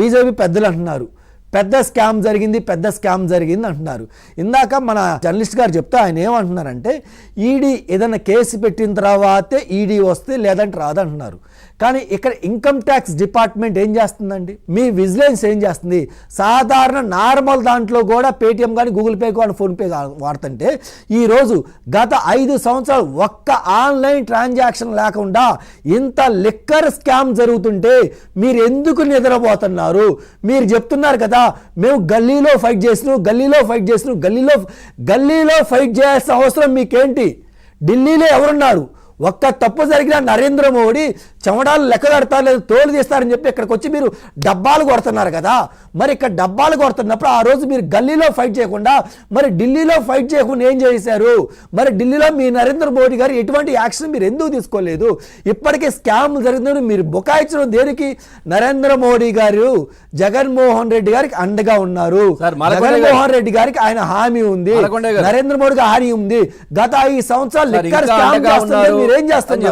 BJP పెద్దలు అంటున్నారు పెద్ద స్కామ్ జరిగింది అంటున్నారు. ఇందాక మన జర్నలిస్ట్ గారు చెప్తే ఆయన ఏమంటున్నారంటే ఈడీ ఏదైనా కేసు పెట్టిన తర్వాతే ఈడీ వస్తే లేదంటే రాదంటున్నారు. కానీ ఇక్కడ ఇన్కమ్ ట్యాక్స్ డిపార్ట్మెంట్ ఏం చేస్తుందండి, మీ విజిలెన్స్ ఏం చేస్తుంది? సాధారణ నార్మల్ దాంట్లో కూడా పేటిఎం కానీ గూగుల్ పే కానీ ఫోన్పే వాడుతుంటే ఈరోజు గత 5 సంవత్సరాలు ఒక్క ఆన్లైన్ ట్రాన్సాక్షన్ లేకుండా ఇంత లిక్కర్ స్కామ్ జరుగుతుంటే మీరు ఎందుకు నిద్రపోతున్నారు? మీరు చెప్తున్నారు కదా మేము గల్లీలో ఫైట్ చేసిన గల్లీలో ఫైట్ చేయాల్సిన అవసరం మీకేంటి? ఢిల్లీలో ఎవరున్నారు? ఒక్క తప్పు జరిగినా నరేంద్ర మోడీ చెమడాలు లెక్క కడతారు లేదు తోలు తీస్తారని చెప్పి ఇక్కడికి వచ్చి మీరు డబ్బాలు కొడుతున్నారు కదా. మరి ఇక్కడ డబ్బాలు కొడుతున్నప్పుడు ఆ రోజు మీరు గల్లీలో ఫైట్ చేయకుండా మరి ఢిల్లీలో ఫైట్ చేయకుండా ఏం చేశారు? మరి ఢిల్లీలో మీ నరేంద్ర మోడీ గారు ఎటువంటి యాక్షన్ మీరు ఎందుకు తీసుకోలేదు? ఇప్పటికే స్కామ్ జరిగిందని మీరు బుకాయించడం దేనికి? నరేంద్ర మోడీ గారు జగన్మోహన్ రెడ్డి గారికి అండగా ఉన్నారు. జగన్మోహన్ రెడ్డి గారికి ఆయన హామీ ఉంది, నరేంద్ర మోడీకి హామీ ఉంది. గత 5 సంవత్సరాలు లిక్కర్ స్కామ్ చేస్తుంటే మీరేం చేస్తున్నారు?